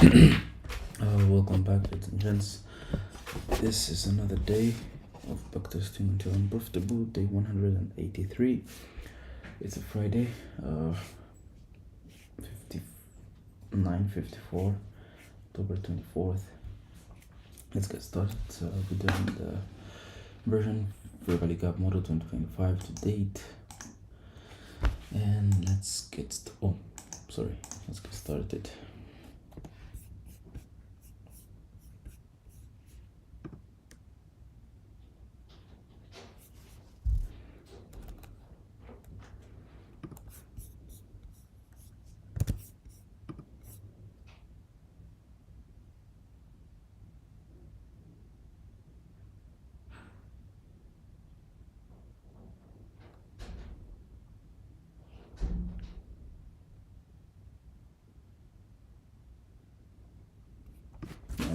Welcome back, ladies and gents. This is another day of backtesting until I'm profitable, day 183. It's a Friday, 9:54, October 24th. Let's get started. We're doing the version Verbally Gap Model 2025 to date. And let's get started.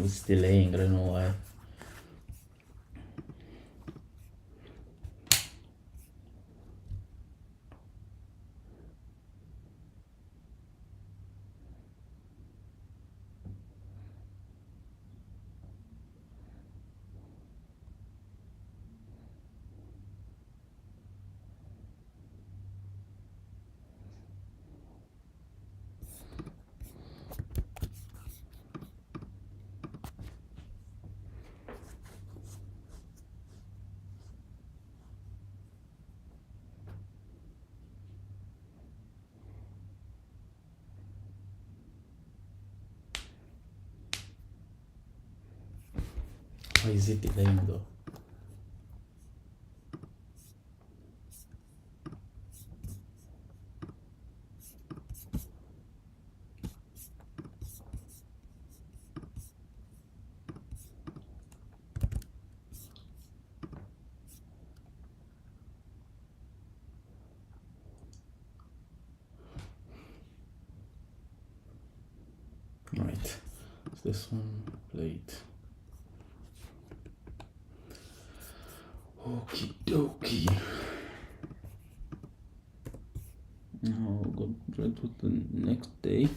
It's delaying, I don't know why. Why is it delaying though? Right, this one plate. Okie dokie. Now we'll go right to the next day.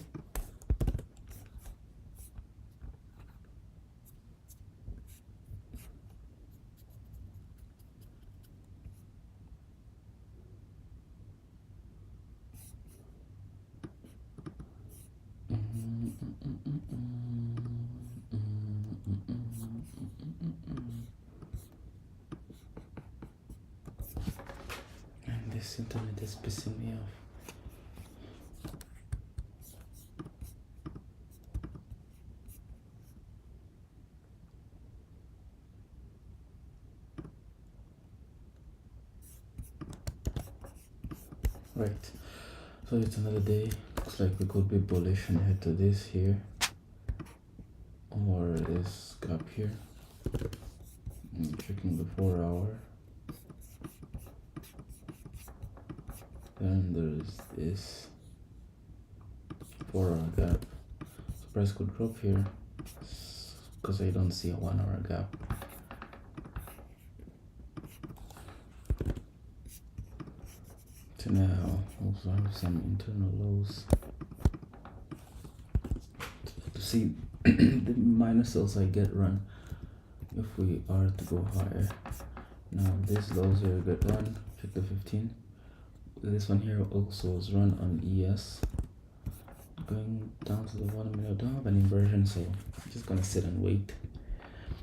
And this internet is pissing me off. Right, so it's another day. Looks like we could be bullish and head to this here, or this gap here. I'm checking the 4 hour. Then there's this 4 hour gap. So price could drop here because I don't see a 1 hour gap. So now also have some internal lows to see the minor sales I get run if we are to go higher. Now this lows here get run, check the 15. This one here also was run on ES. Going down to the 1 minute, I don't have an inversion, so I'm just gonna sit and wait.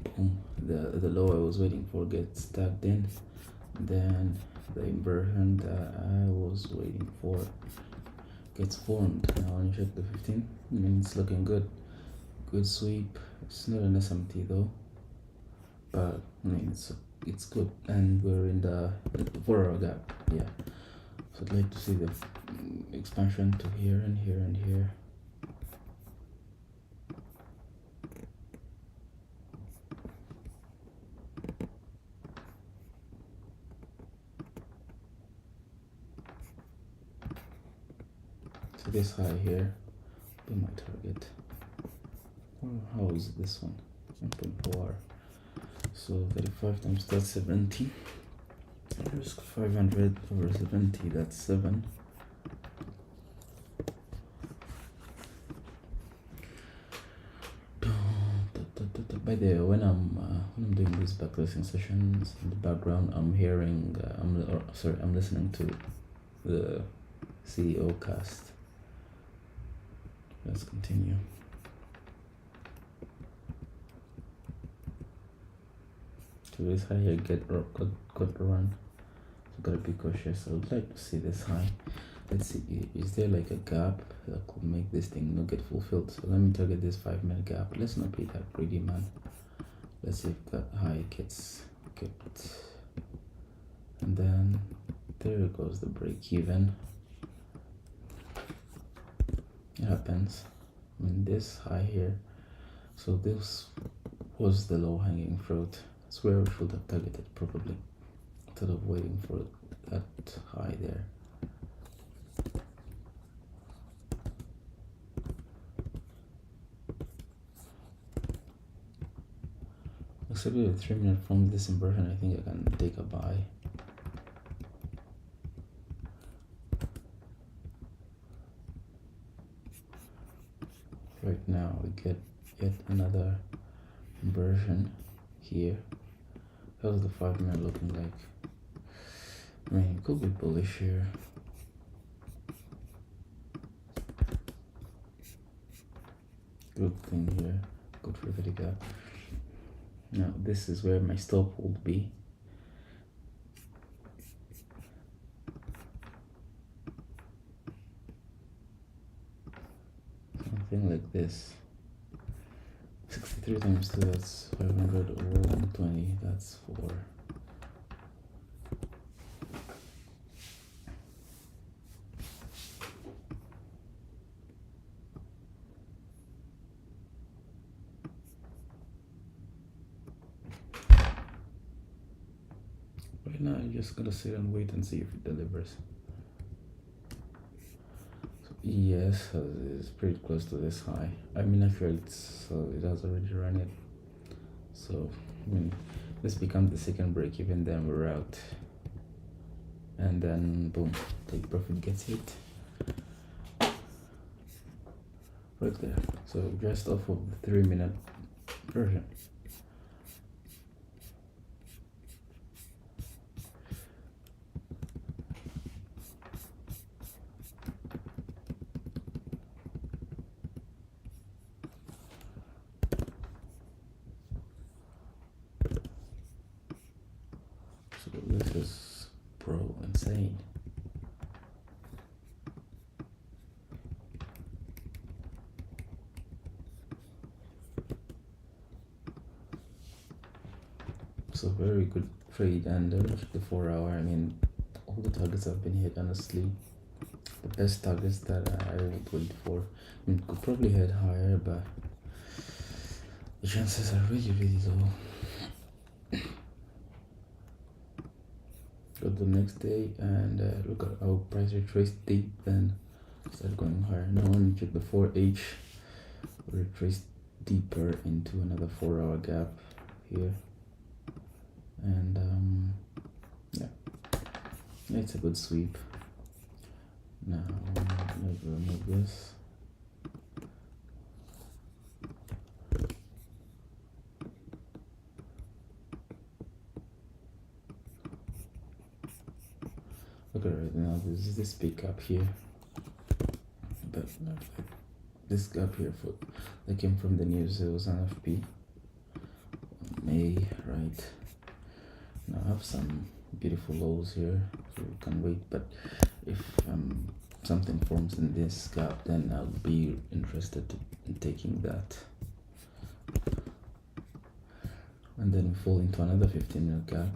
Boom, the low I was waiting for gets tagged in. Then the inversion that I was waiting for gets formed. Now when you check the 15, I mean it's looking good. Good sweep. It's not an SMT though, but I mean it's good, and we're in the 4 hour gap. Yeah, so I'd like to see the expansion to here and here and here. So this high here be my target. How is this one? 1.4. So 35 times that's 70. Risk 500 over 70, that's 7. By the way, when I'm doing these backtesting sessions in the background, I'm hearing I'm listening to the CEO cast. Let's continue. So this high here got run. So gotta be cautious. I would like to see this high. Let's see, is there like a gap that could make this thing not get fulfilled? So let me target this 5-minute gap. Let's not be that greedy, man. Let's see if that high gets kept. And then there goes the break even. It happens. I mean, this high here. So this was the low hanging fruit. That's where we should have targeted probably, instead of waiting for that high there. Except with 3 minutes from this inversion, I think I can take a buy. Right now we get yet another inversion here. How's the 5-minute looking like? I mean, it could be bullish here. Good thing here. Good for the gap. Now this is where my stop would be. Something like this. 63 times 2, that's 500 over 120, that's 4. Right now, I'm just gonna sit and wait and see if it delivers. So yes, it's pretty close to this high. I mean, actually, it has already run it. So, I mean, this becomes the second break even, then we're out. And then, boom, take profit gets hit. Right there. So, just off of the 3-minute version. So this is insane. So very good trade, and the 4 hour. I mean, all the targets have been hit. Honestly, the best targets that I would wait for. I mean, could probably head higher, but the chances are really low. Got the next day, and look at our price retrace deep, then start going higher. Now let me check the 4H, retrace deeper into another 4 hour gap here, and yeah, it's a good sweep. Now let's remove this. Look at right now, there's this big gap here, but not like this gap here that came from the news. It was an FP May, right? Now I have some beautiful lows here, so we can wait. But if something forms in this gap, then I'll be interested in taking that. And then we fall into another 15-minute gap,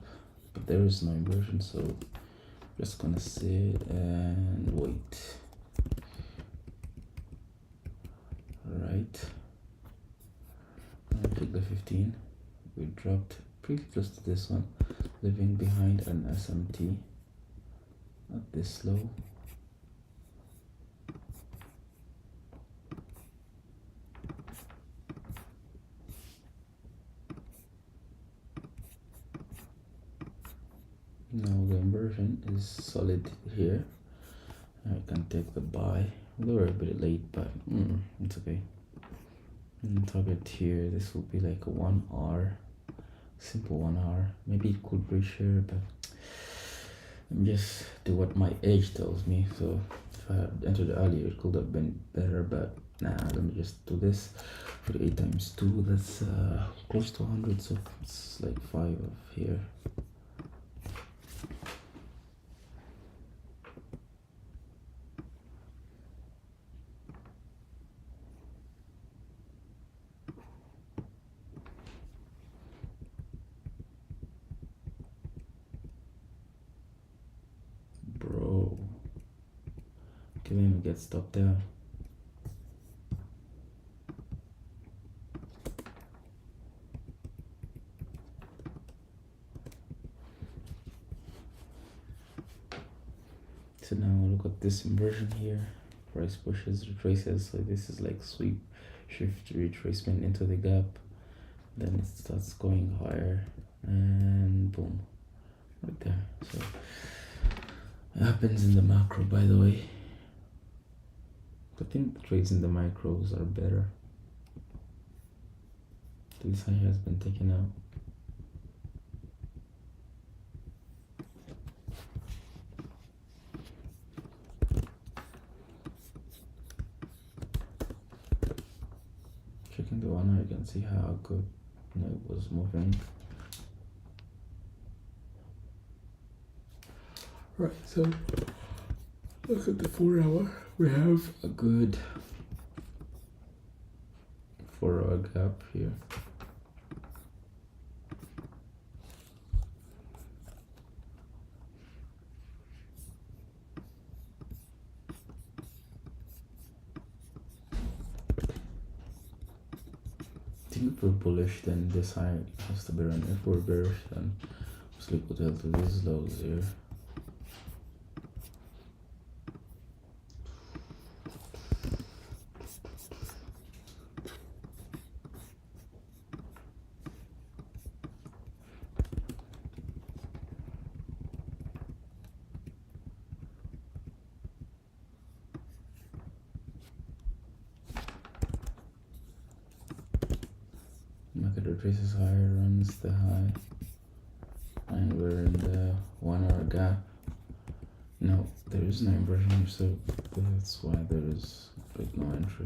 but there is no inversion, so just gonna sit and wait. Right, I'll take the 15. We dropped pretty close to this one, leaving behind an SMT at this low. Now the inversion is solid here. I can take the buy. They were a bit late, but it's okay. target here. This will be like a 1 hour, simple 1 hour. Maybe it could reach here, but let me just do what my edge tells me. So if I had entered earlier, it could have been better, but nah, let me just do this. 48 times 2, that's close to 100, so it's like 5 of here. Bro, can even get stopped there. So now look at this inversion here. Price pushes, retraces. So this is like sweep, shift, retracement into the gap. Then it starts going higher, and boom, right there. So it happens in the macro, by the way. I think the trades in the micros are better. This high has been taken out. Checking the 1 hour, you can see how good it was moving. Right, so look at the 4 hour. We have a good 4 hour gap here. I think if we're bullish, then this high has to be run. If we're bearish, then sleep hotel to these lows here. Market retraces higher, runs the high, and we're in the 1 hour gap. No, there is no inversion here, so that's why there is like no entry.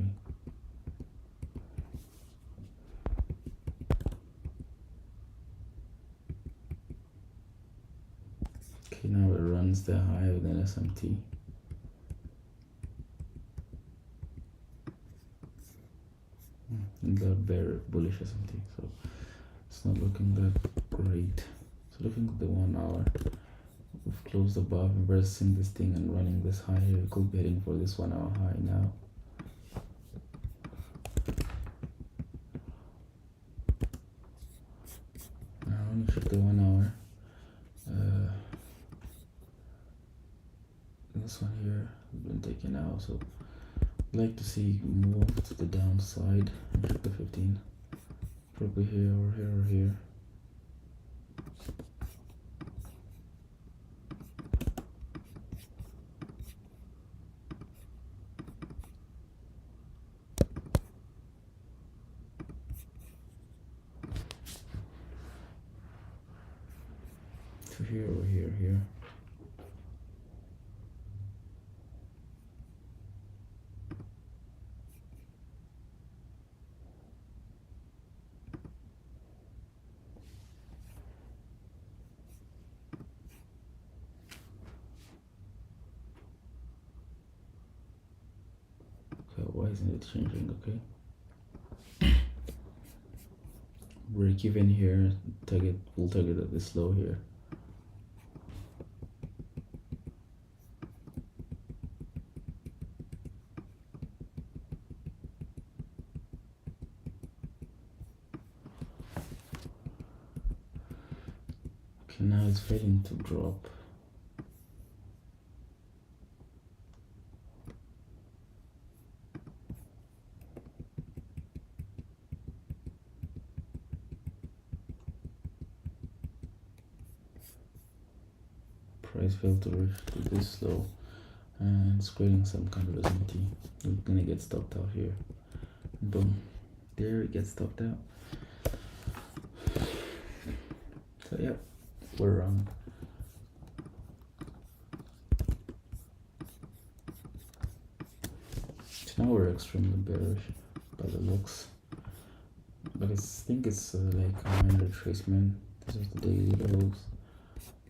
Okay, now it runs the high with an SMT. The bear bullish SMT, so it's not looking that great. So looking at the 1 hour, we've closed above, inversing this thing and running this high here. Could be heading for this 1 hour high now. Now I'm gonna check the 1 hour. This one here has been taken out, so I'd like to see move to the downside and check the 15. Probably here or here or here. So here or here, here. So why isn't it changing? Okay. Break even here, target, full target at this low here. Okay, now it's failing to drop. Price failed to reach to this low, and it's creating some kind of SMT. We're gonna get stopped out here. Boom. there, it gets stopped out. So yeah, we're wrong. So now we're extremely bearish by the looks, but I think it's like a minor retracement. This is the daily lows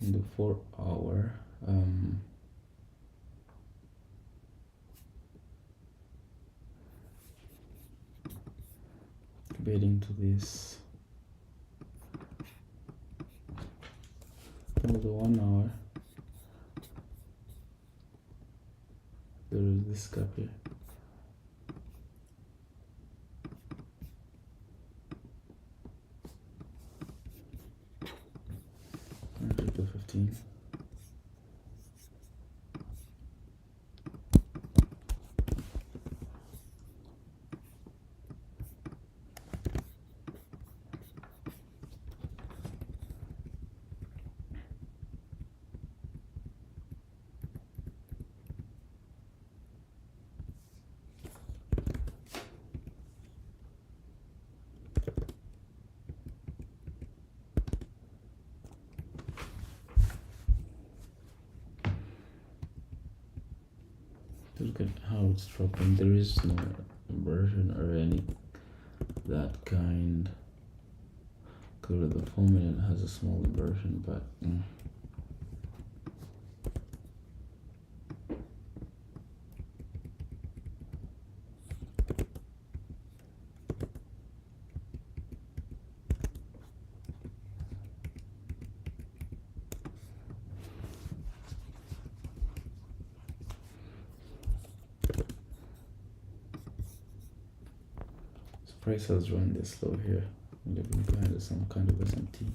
in the 4 hour. Getting to this for the 1 hour. There is this gap here. To 15. Look at how it's dropping. There is no inversion or any that kind. Clearly the 4 minute has a small inversion, but price has run this low here. Leaving behind some kind of SMT.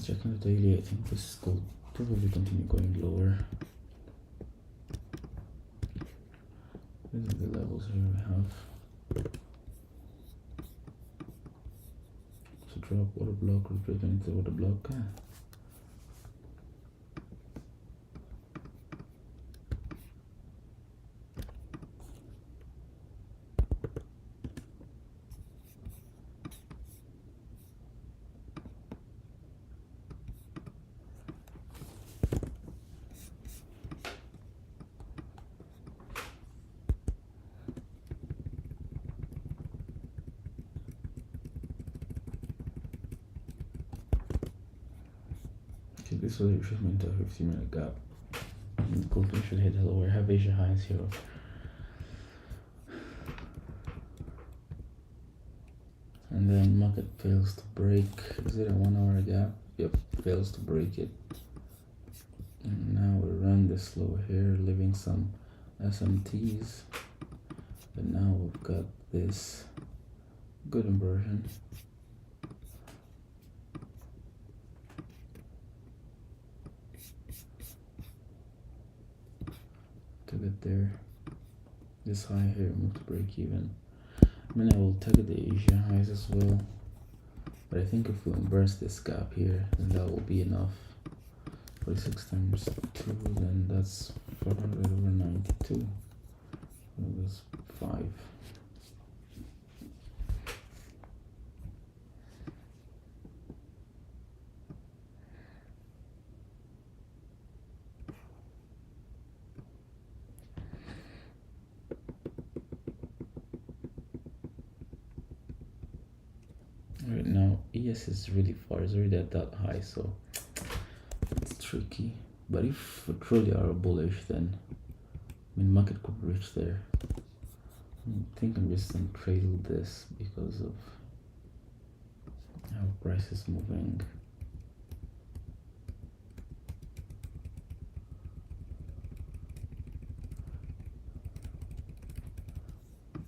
Checking the daily, I think this will probably continue going lower. These are the levels here we have. So drop order block, we're breaking into order block. Okay, this was a retracement to a 15-minute gap. Gold should hit the lower, have Asia highs here. And then market fails to break. Is it a 1 hour gap? Yep, fails to break it. And now we run this low here, leaving some SMTs. But now we've got this good inversion. To get there. This high here, move to break even. I mean, I will target the Asia highs as well. But I think if we inverse this gap here, then that will be enough. 46 times 2, then that's 400 over 92. That's 5. yes, it's really far, it's already at that high, so it's tricky. But if we truly are bullish, then I mean market could reach there. I think I'm just gonna trade this because of how price is moving.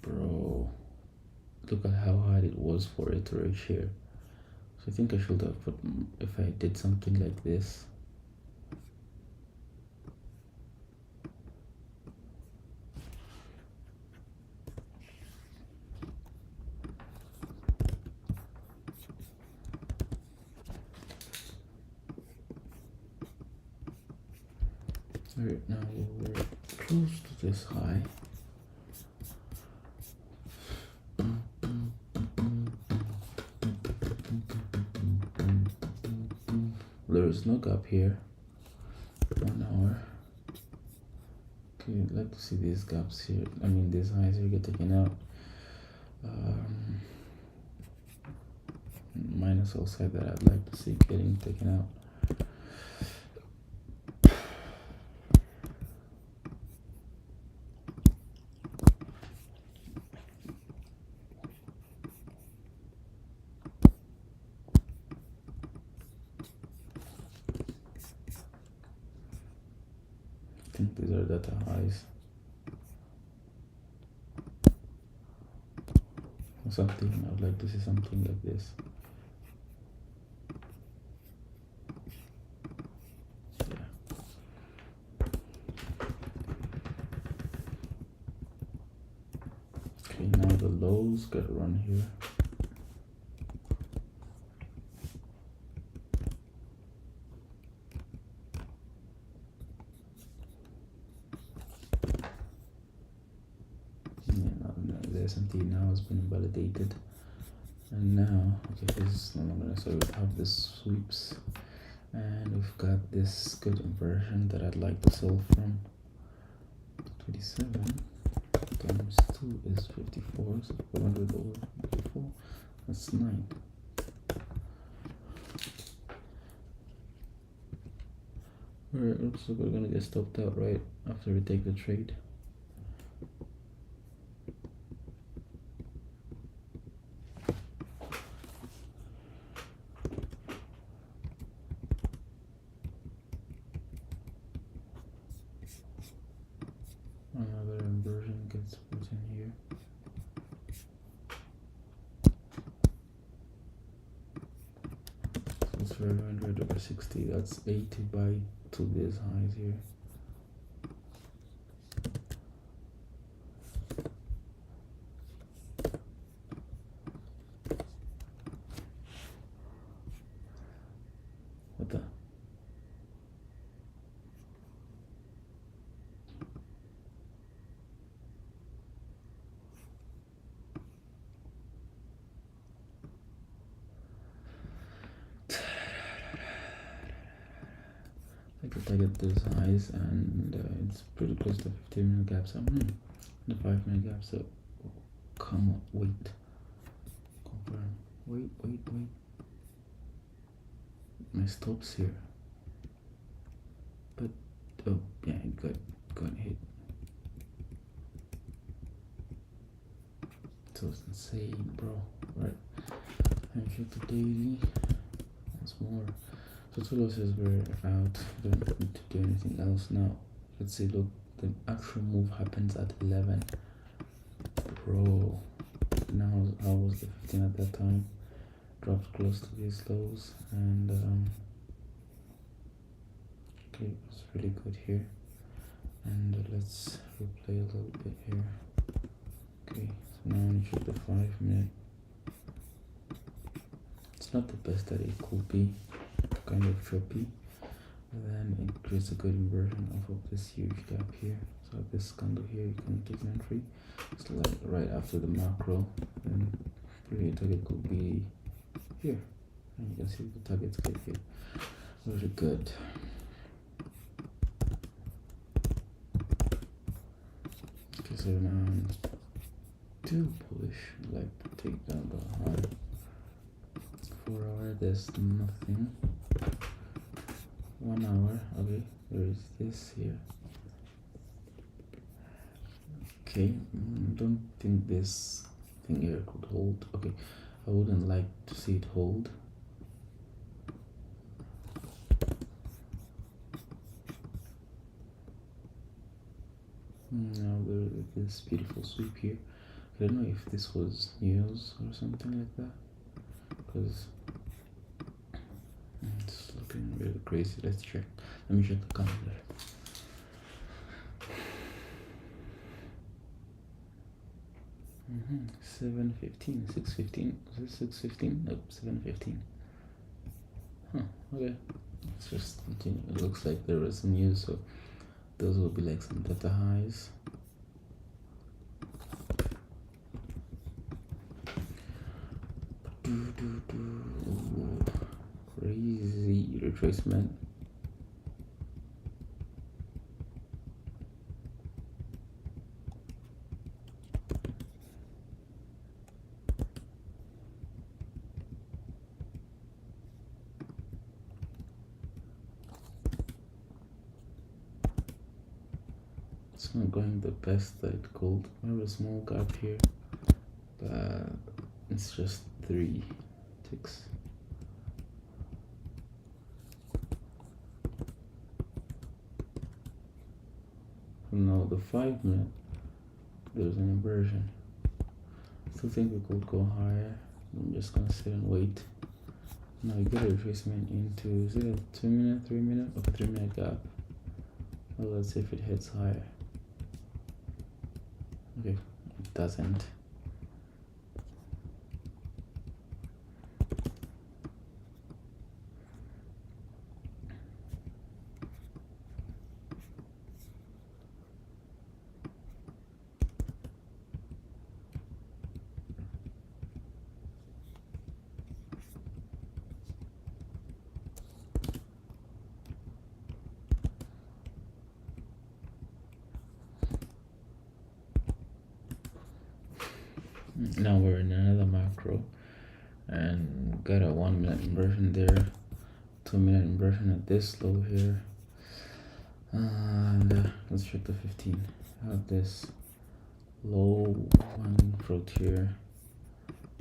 Bro, look at how hard it was for it to reach here. So I think I should have put, if I did something like this. Right now we're close to this high. There is no gap here. 1 hour. Okay, I'd like to see these gaps here. I mean these highs here get taken out. Minus outside that I'd like to see getting taken out. I think these are data highs. Or something, I would like to see something like this. Okay, now the lows got run here. The S&P now has been validated, and now okay, this is no longer, so we have this sweeps, and we've got this good inversion that I'd like to sell from. 27 times 2 is 54, so 400 over 54, that's 9. Alright, looks like we're gonna get stopped out right after we take the trade. Another inversion gets put in here. So it's 500 over 60, that's 80 by 2 these highs here. What the? I could target those highs, and it's pretty close to 15-minute gap. So the 5-minute gap. So come on, wait, confirm. Wait. My stops here, but oh yeah, it got hit. So it's insane, bro. Right. And check the daily once more. So 2 losses were out. Don't need to do anything else now. Let's see. Look, the actual move happens at 11. Bro, now I was the 15 at that time. Dropped close to these lows, and okay, it's really good here. And let's replay a little bit here. Okay, so now I check the 5-minute. It's not the best that it could be, kind of choppy, and then it creates a good inversion off of this huge gap here. So this candle here, you can take an entry. It's like right after the macro, and really target could be here, and you can see the targets get hit. Very good. Okay, so now I'm still bullish. I'd like to take down the high 4 hour, there's nothing. 1 hour, okay, there is this here. Okay, don't think this thing here could hold. Okay, I wouldn't like to see it hold. Now there's this beautiful sweep here. I don't know if this was news or something like that, because it's looking really crazy. Let's check. Let me check the calendar. 7:15, 6:15. Is it 6:15? Nope, 7:15. Huh, okay. Let's just continue. It looks like there was some news, so those will be like some data highs. Crazy retracement. It's not going the best that it could. We have a small gap here, but it's just 3 ticks. Now the 5 minute, there's an inversion. Still think we could go higher. I'm just gonna sit and wait. Now we get a retracement into, is it a 2 minute, 3 minute? Okay, 3 minute gap. Well, let's see if it hits higher. Okay, it doesn't. Now we're in another macro and got a 1 minute inversion there, 2 minute inversion at this low here, and let's check the 15. I have this low one fruit here,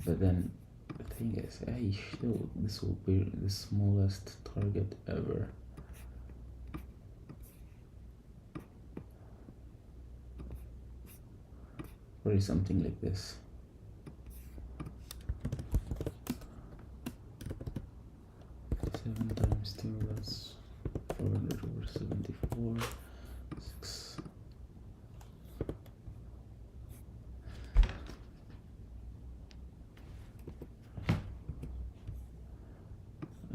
but then the thing is, this will be the smallest target ever. Probably something like this. Times 2, that's 400 over 74, 6.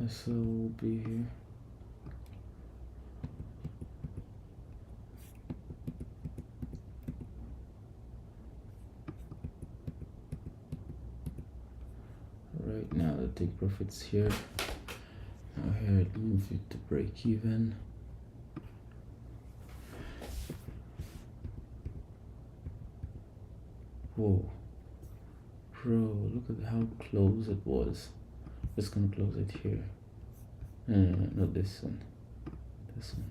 So will be here. Right now the take profits here. Now here it moves it to break even. Whoa, bro, look at how close it was. Just gonna close it here. No, not this one. This one.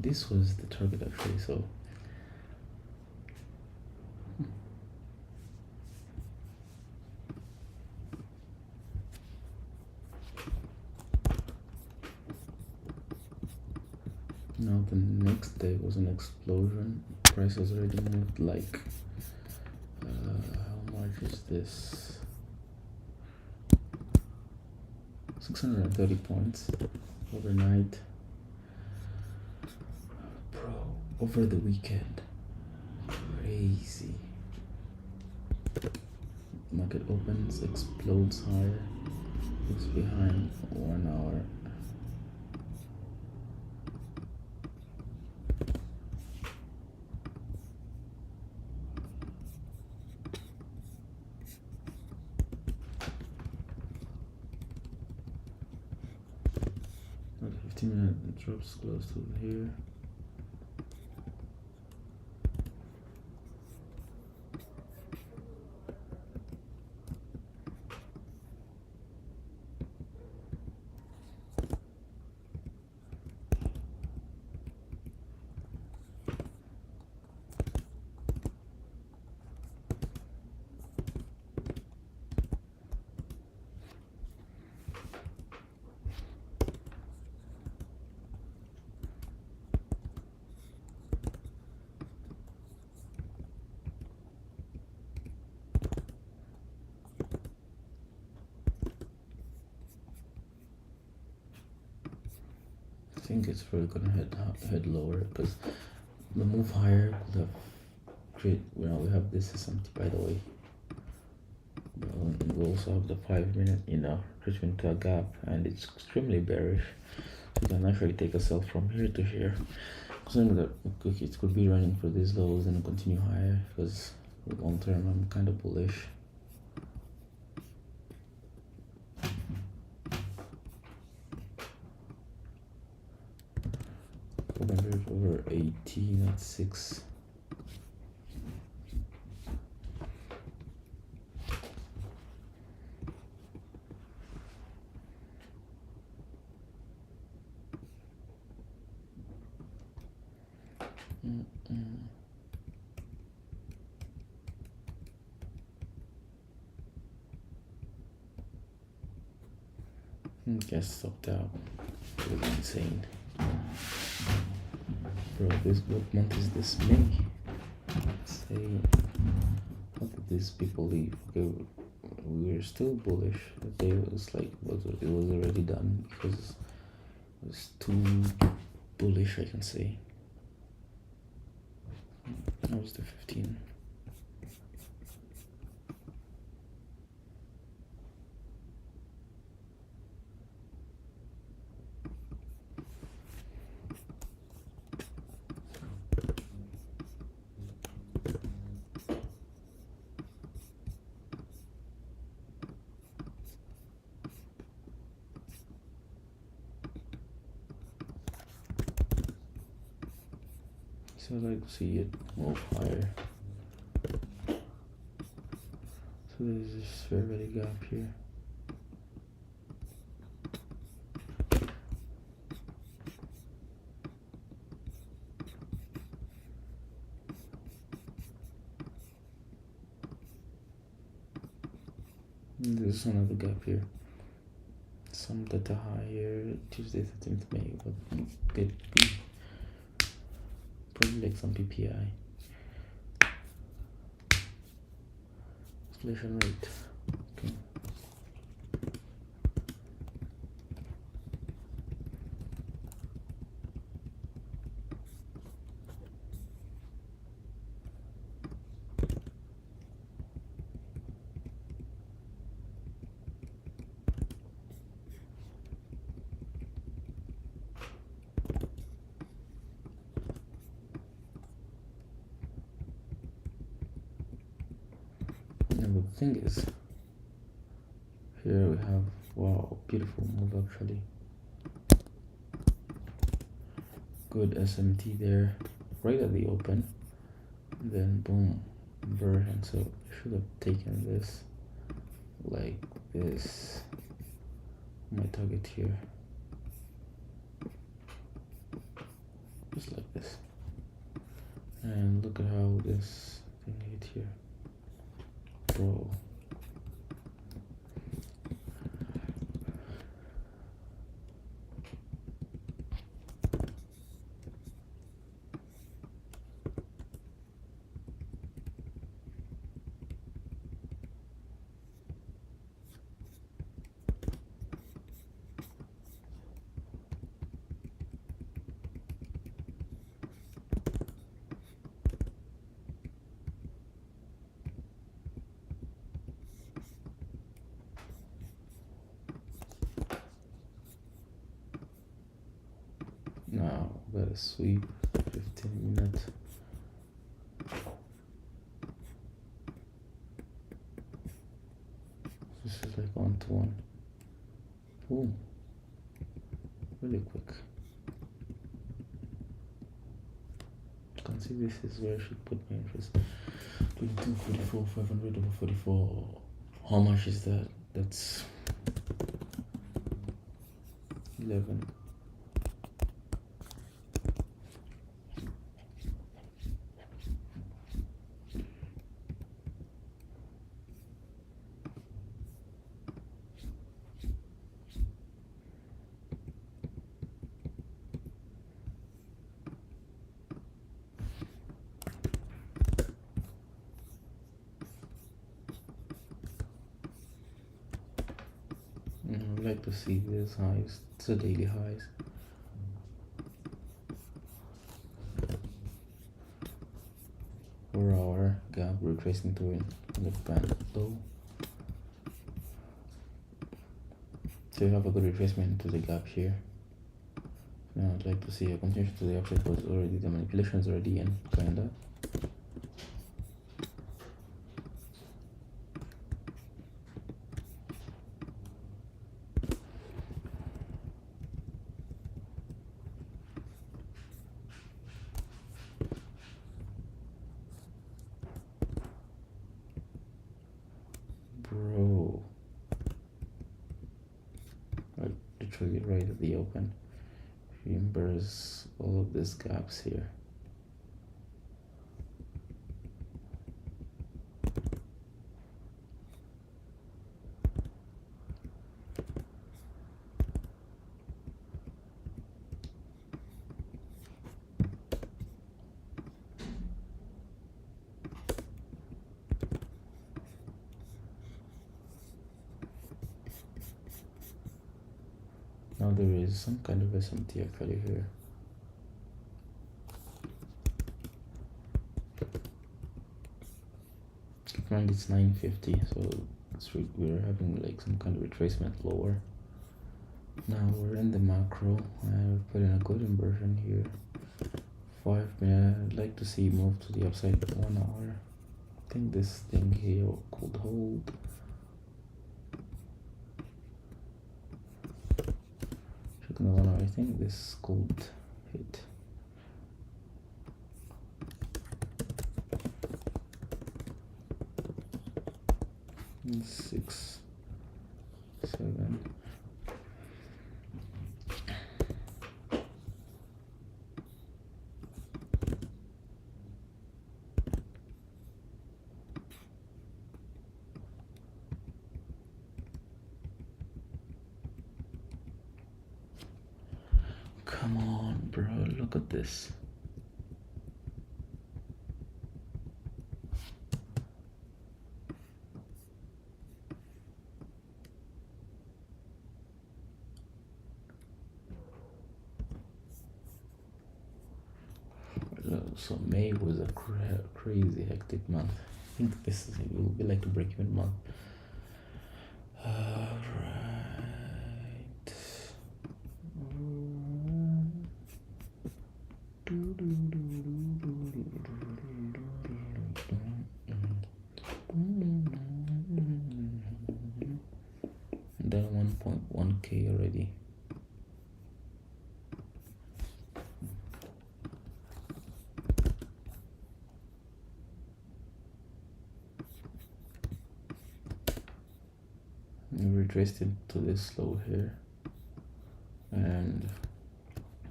This was the target actually, so now the next day was an explosion. Price has already moved like how much is this? 630 points overnight. Over the weekend, crazy. Market opens, explodes higher, looks behind 1 hour. 15-minute it drops close to here. I think it's probably gonna head lower because the move higher could have create. We have this is empty by the way. We also have the 5-minute, retreat to a gap, and it's extremely bearish. So you can actually take a sell from here to here. Considering that it could be running for these lows and continue higher, because long term I'm kind of bullish. Over 18 at 6. Just stopped out. It was insane. Bro, what month is this? May. Say, how did these people leave? Okay, we were still bullish. The day was like, it was already done because it was too bullish, I can say. That was the 15. So I'd like to see it move higher. So there's this fair value gap here. And there's another gap here. Some data higher, Tuesday 13th May, but good. Probably like some PPI. Inflation rate. Okay. And the thing is, here we have, wow, beautiful move actually. Good SMT there, right at the open. And then boom, inversion. So I should have taken this like this. My target here. Just like this. And look at how this thing hit here. Bro. Now got a sweep, 15 minutes. This is like 1 to 1. Boom. Really quick. see, this is where I should put my interest. 22, 44, 500 over 44. How much is that? That's 11. I'd like to see these highs, the daily highs. For our gap retracing to it, the band low. So you have a good retracement to the gap here. Now I'd like to see a continuation to the upside, because already the manipulation is already in, kinda. Bro, like literally right at the open. Remembers all of these gaps here. Now there is some kind of SMT actually here. And it's 950, so we're having like some kind of retracement lower. Now we're in the macro. I've put in a good inversion here. 5 minute. I'd like to see move to the upside 1 hour. I think this thing here could hold. Checking the 1 hour. I think this could hit. And 6, 7. Come on, bro, look at this. So May was a crazy hectic month. I think this will be like a break-even month. Alright. Done 1.1k already. We retraced it to this low here, and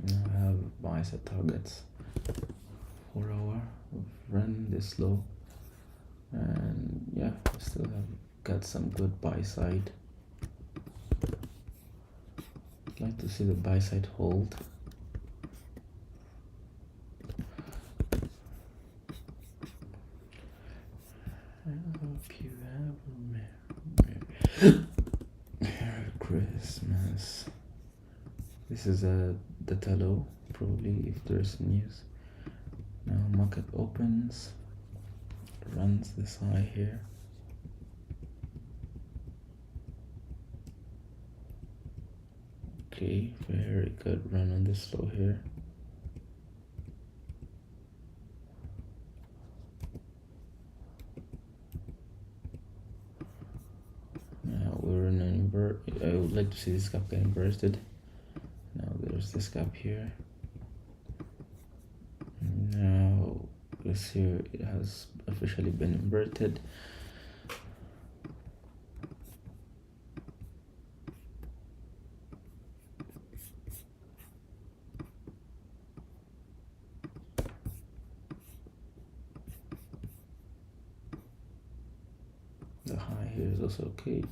now I have buy set targets. 4 hour, run this low, and yeah, I still have got some good buy side. I'd like to see the buy side hold. I hope you have Merry Christmas. This is a data low, probably, if there's news. Now market opens, runs this high here. Okay, very good run on this low here. Now we're in an invert. I would like to see this gap get inverted. Now there's this gap here. Now price here, it has officially been inverted. The high here is also okay.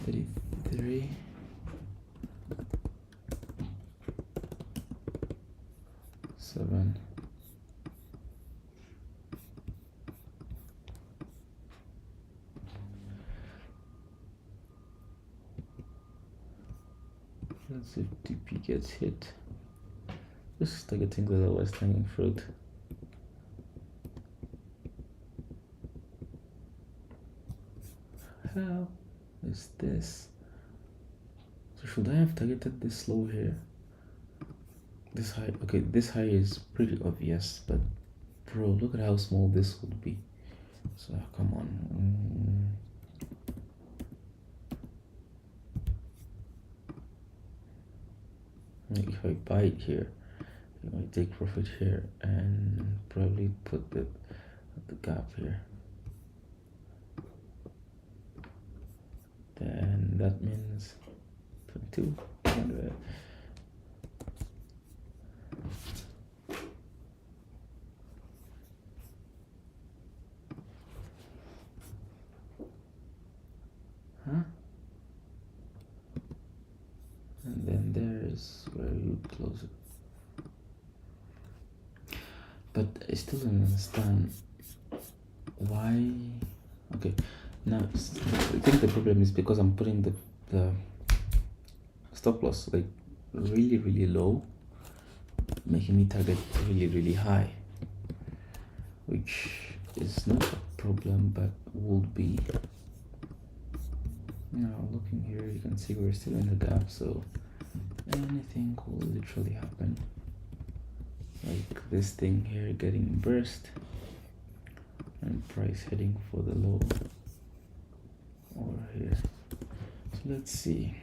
33. Seven. Let's see if TP gets hit. This is targeting the lowest hanging fruit. How is this? So should I have targeted this low here? This high, okay, this high is pretty obvious, but bro, look at how small this would be. So come on. If I buy it here, I take profit here and probably put the gap here. Then that means 22. Huh? And then there's where you close it. But I still don't understand why. Okay, now I think the problem is because I'm putting the stop loss like really low, making me target really high, which is not a problem but would be. Now looking here, you can see we're still in the gap, so anything could literally happen. Like this thing here getting burst and price heading for the low over here. So let's see.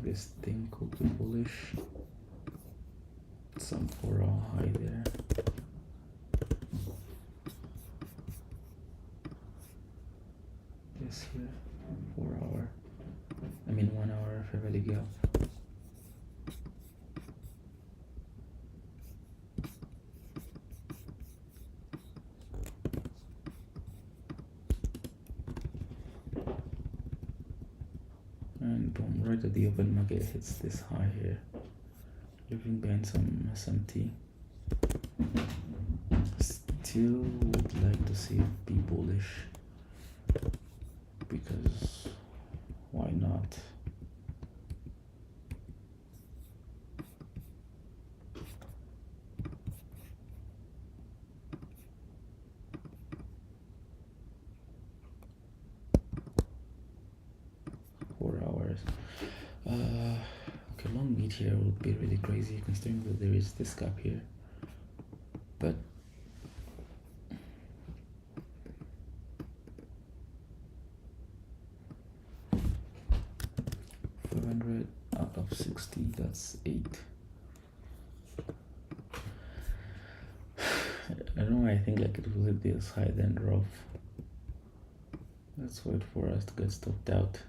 This thing could be bullish. Some 4-hour high there. This here, 4-hour. I mean 1 hour fair value gap. And boom, right at the open market hits this high here, leaving behind some SMT. Still would like to see it be bullish, because why not? Okay, long meet here would be really crazy considering that there is this gap here, but out of 60, that's 8. I don't know, I think like it will hit this high then drop. Let's wait for us to get stopped out.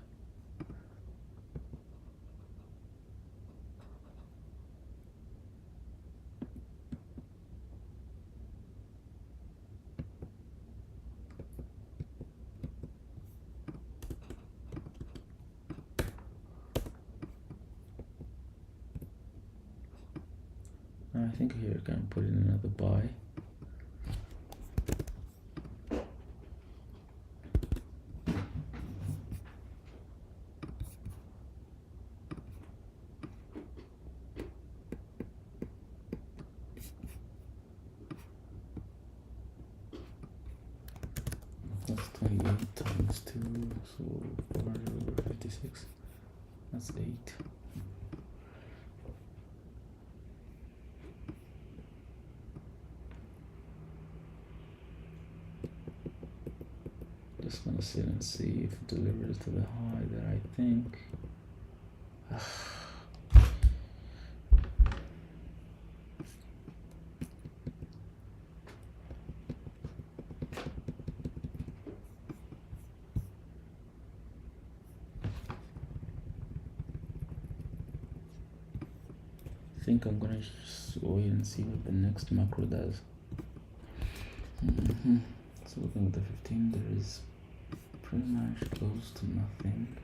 I think here I can put in another buy. So 400 over 56, that's 8. Just gonna sit and see if it delivers to the high that I think. I think I'm gonna just wait and see what the next macro does. So looking at the 15, there is pretty much close to nothing.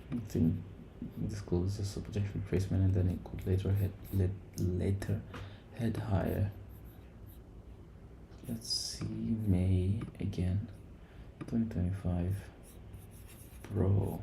I think this closes a potential retracement and then it could later head higher. Let's see May again, 2025 Pro.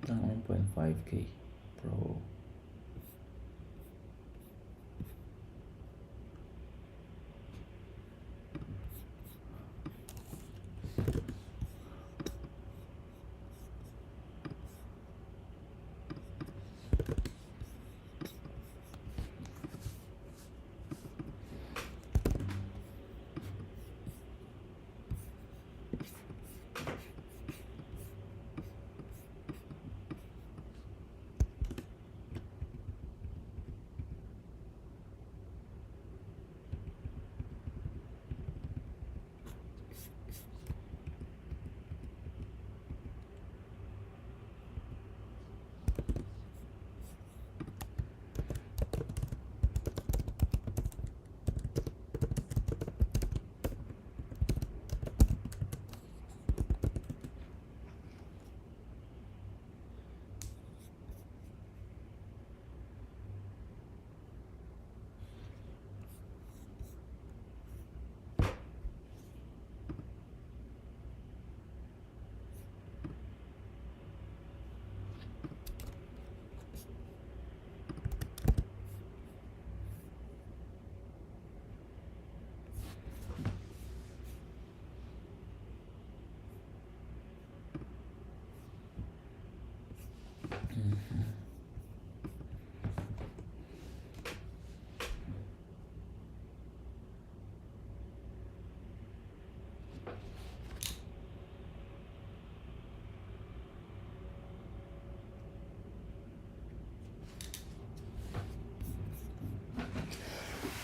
Down 1.5K Pro.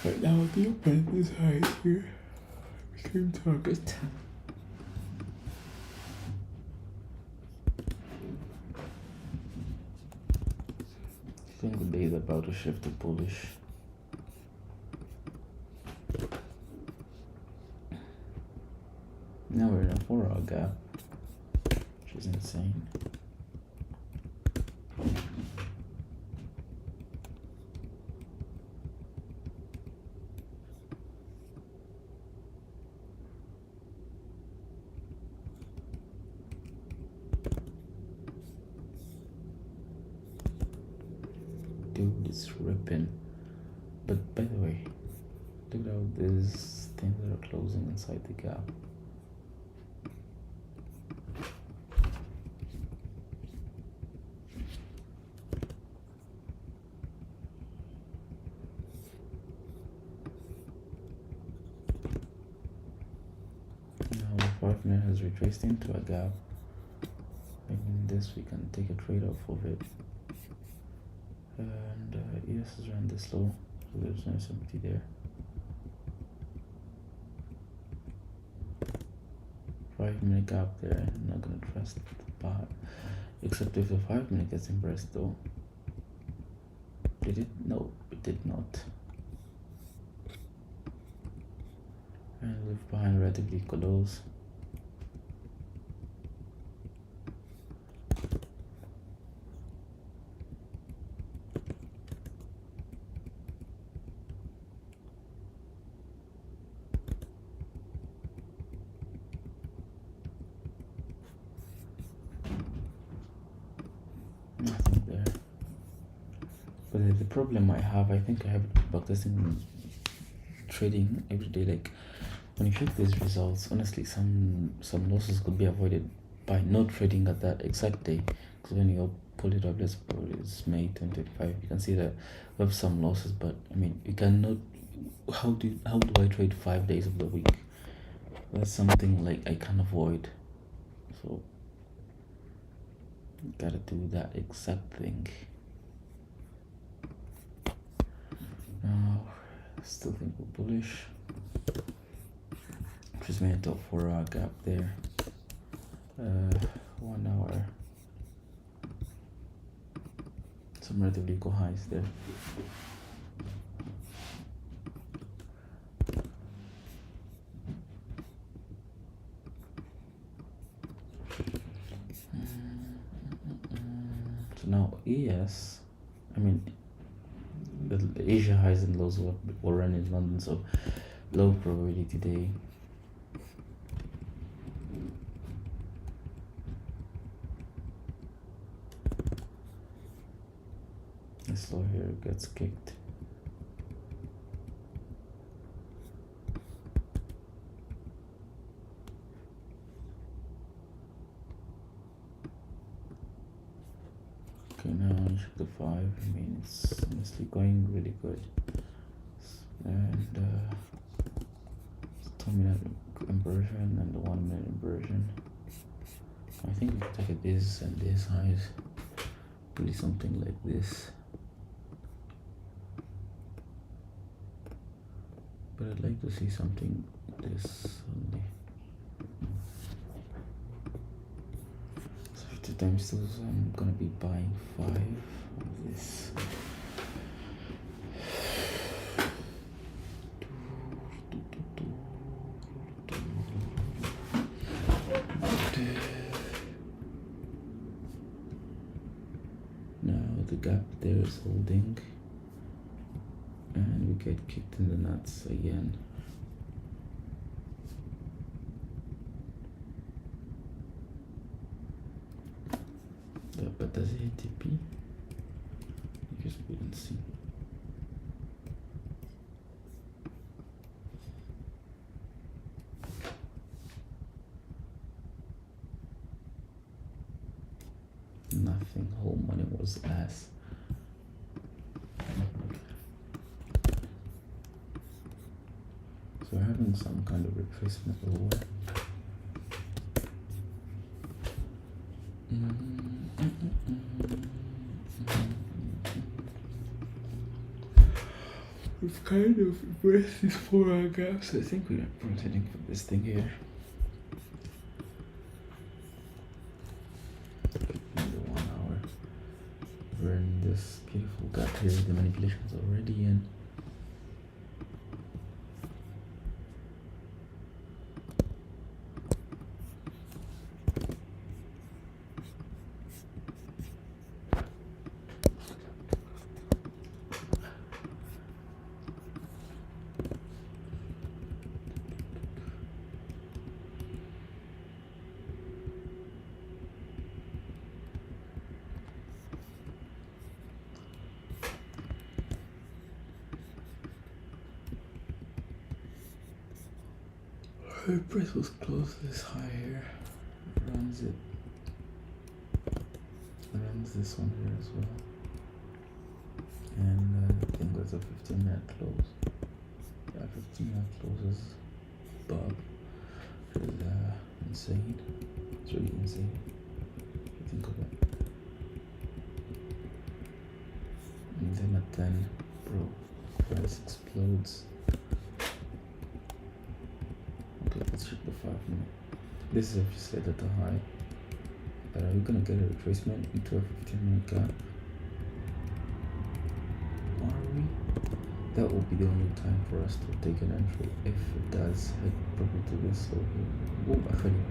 Right now the open is high here. Became target. I think the day is about to shift to bullish. Now we're in a 4-hour gap, which is insane. Dude, it's ripping. But by the way, look at all these things that are closing inside the gap. Now 5 minutes has was retraced into a gap. In this we can take a trade off of it, and ES is around this low, so there's no sympathy there. 5-minute gap there. I'm not gonna trust the bot, except if the 5-minute gets impressed though. Did it? No, it did not. And leave behind relatively equal lows. Nothing there. But the problem I think I have backtesting trading every day. Like when you check these results, honestly, some losses could be avoided by not trading at that exact day. Because when you pull it up, let's pull it's May 2025. You can see that we have some losses, but I mean, you cannot. How do I trade 5 days of the week? That's something like I can avoid. So gotta do that exact thing. Now, I still think we're bullish. Just made a top 4-hour gap there. 1 hour. Some relatively equal highs there. So now ES, I mean, the Asia highs and lows will run in London, so low probability today. This low here gets kicked. Okay, now I check the 5. I mean, it's honestly going really good. And 2-minute inversion and the 1-minute inversion. I think we can take at this and this highs. Really something like this. But I'd like to see something like this only. So 50 times 2, so I'm gonna be buying 5 of this. Now the gap there is holding, and we get kicked in the nuts again. But does it hit TP? I guess we didn't see. Nothing. Whole money was ass. So we're having some kind of retracement lower. We've kind of embraced these 4-hour gaps. I think we're rotating for this thing here. Maybe 1 hour. We're in this beautiful gap here. The manipulation's already in. Her price was close to this high here. Runs it. Runs this one here as well. And I think that's a 15-minute close. Yeah, 15-minute closes above. There's insane. It's really insane. Think of it. And then at 10, bro, price explodes. Okay, let's check the 5 minute. This is if you set at the high. But are we gonna get a retracement into a 15-minute gap? Are we? That will be the only time for us to take an entry if it does head probably to this low here. Oh, actually,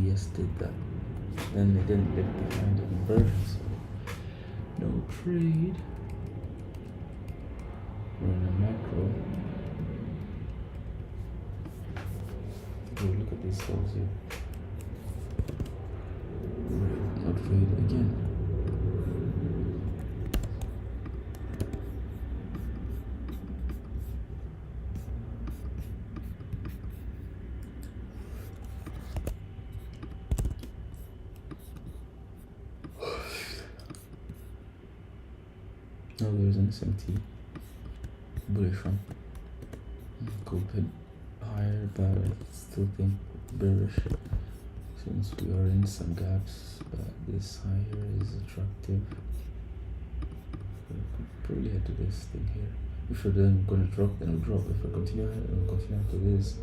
ES did that. Then they didn't get behind the inversion, so no trade. We're in a macro. Oh, look at these lows here. No trade again. Now there's an SMT bullish one. Could hit higher, but I still think bearish since we are in some gaps. But this high here is attractive. We could probably head to this thing here. If we're then going to drop, then we drop. If we continue ahead, then we'll continue to this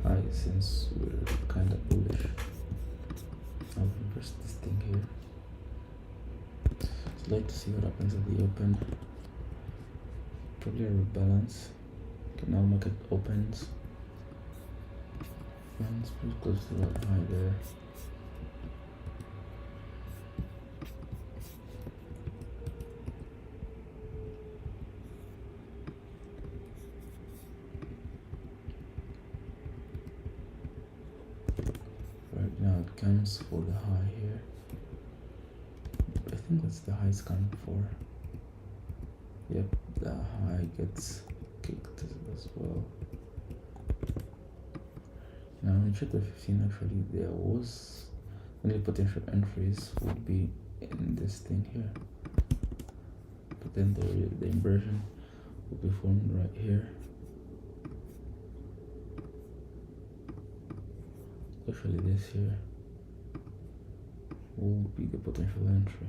high since we're kind of bullish. I'll reverse this thing here. I'd like to see what happens at the open. Probably a rebalance. Okay, now market opens. Runs pretty close to that high there. Right now it comes for the high here. I think that's the high it's coming for. Yep, the high gets kicked as well. Now when you check the 15, actually there was only potential entries would be in this thing here. But then the inversion will be formed right here. Actually this here will be the potential entry.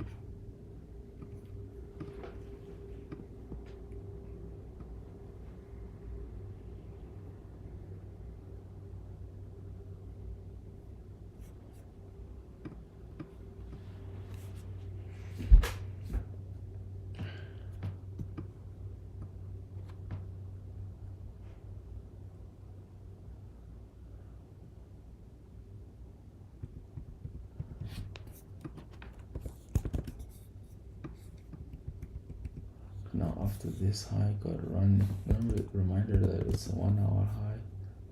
Now after this high got run, remember reminder that it's a 1 hour high.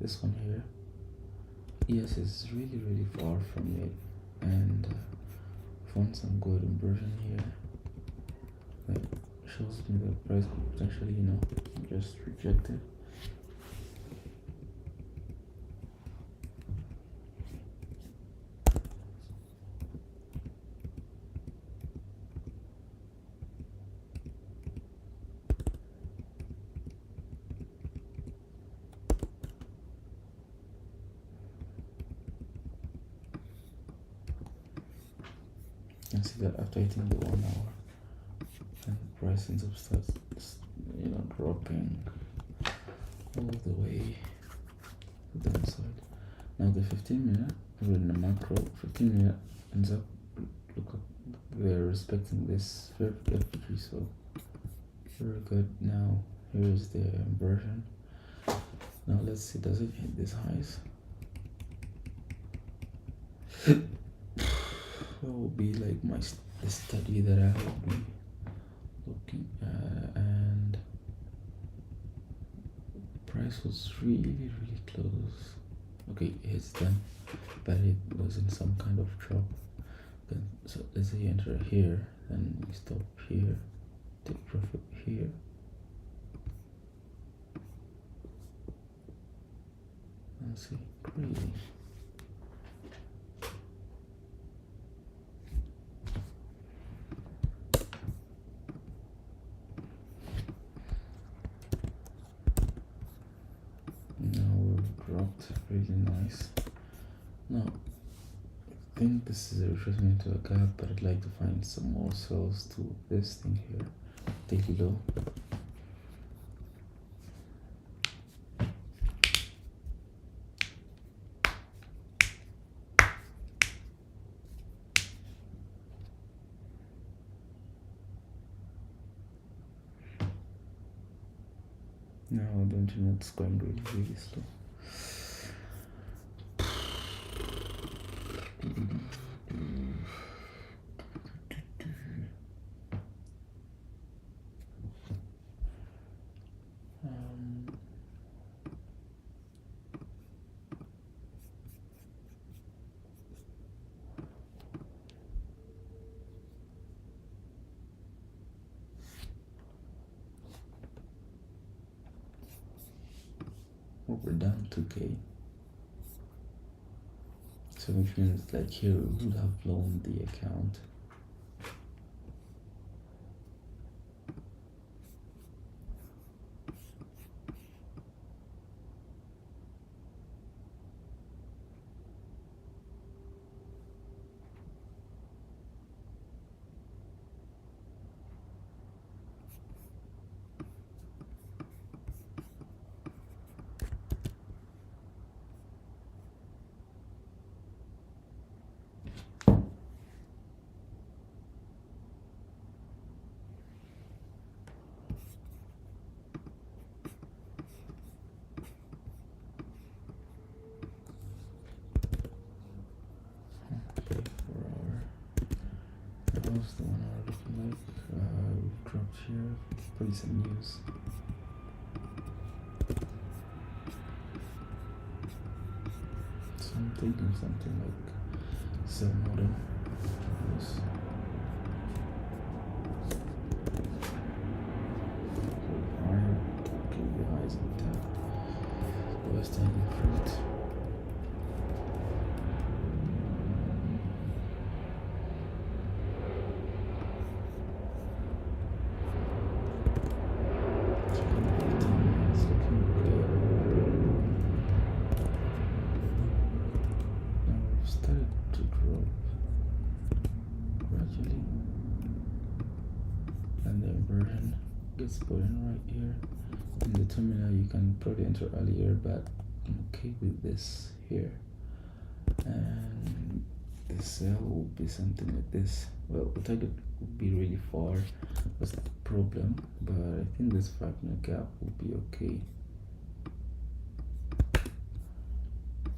This one here, yes, is really far from it, and found some good inversion here. That shows me the price could potentially, just reject it. You can see that after hitting the 1 hour, and price ends up starts, dropping all the way to the downside. Now the 15 minute, we're in the macro. 15 minute ends up look like we're respecting this fair entry, so very good. Now here is the inversion. Now let's see, does it hit these highs? That will be like the study that I will be looking at, and price was really close. Okay, it hits them, but it was in some kind of drop. Then so let's say you enter here, then we stop here, take profit here. Let's see, crazy. Now we're dropped, really nice. this is a retracement to a gap, but I'd like to find some more cells to this thing here. Take low. No, the internet's going really slow. We're down 2K. So which means like here we would have blown the account. How's the 1 hour looking like? We've dropped here. Pretty some news. So I'm thinking something like cell modem. Yes. Iron. Okay, the eyes on top. West hanging fruit. Gets put in right here. In the terminal you can probably enter earlier, but I'm okay with this here. And the cell will be something like this. Well, the target would be really far, that's the problem, but I think this 5-minute gap will be okay.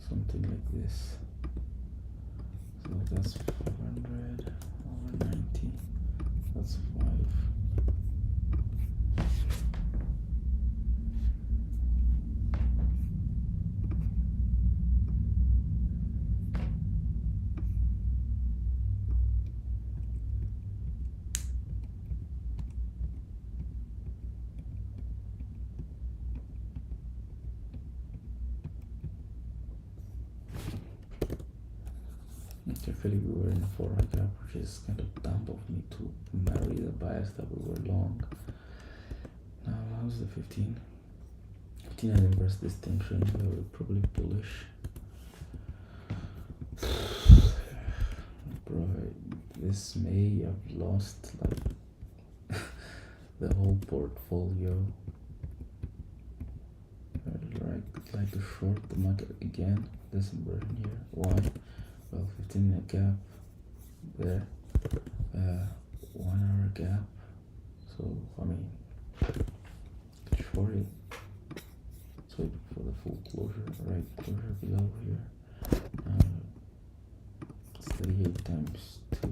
Something like this. So that's 500 over 90. That's 5. Actually, we were in a 4-hour gap, which is kind of dumb of me to marry the bias that we were long. Now, how's the 15? 15 has inverse distinction, so we're probably bullish. Bro, this may have lost like the whole portfolio. I'd like to short the market again. This inversion here. Why? Well, 15-minute gap there, 1 hour gap. So I mean, short it. Let's wait for the full closure. Right, closure below here. 38 times 2.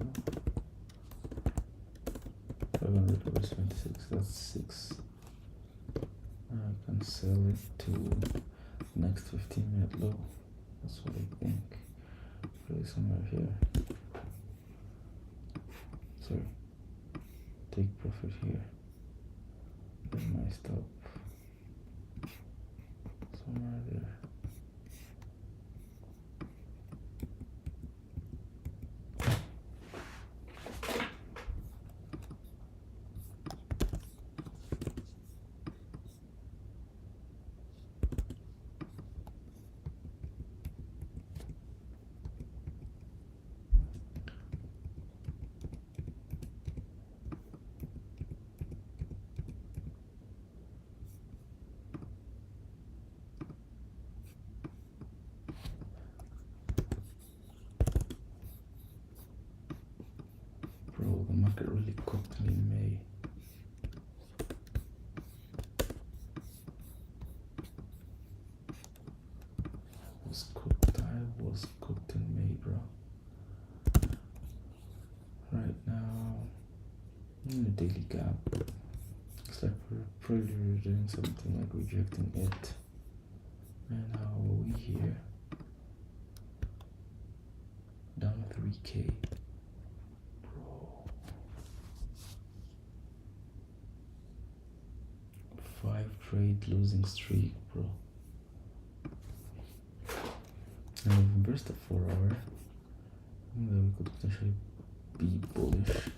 500 over 76. That's 6. I can sell it to next 15-minute low. That's what I think. Probably somewhere here. Sorry. Take profit here. Then my stop. Somewhere there. daily gap. Looks like we're probably doing something like rejecting it. And how are we here? Down 3K. Bro. 5 trade losing streak, bro. Now we've burst the 4 hour. I think that we could potentially be bullish.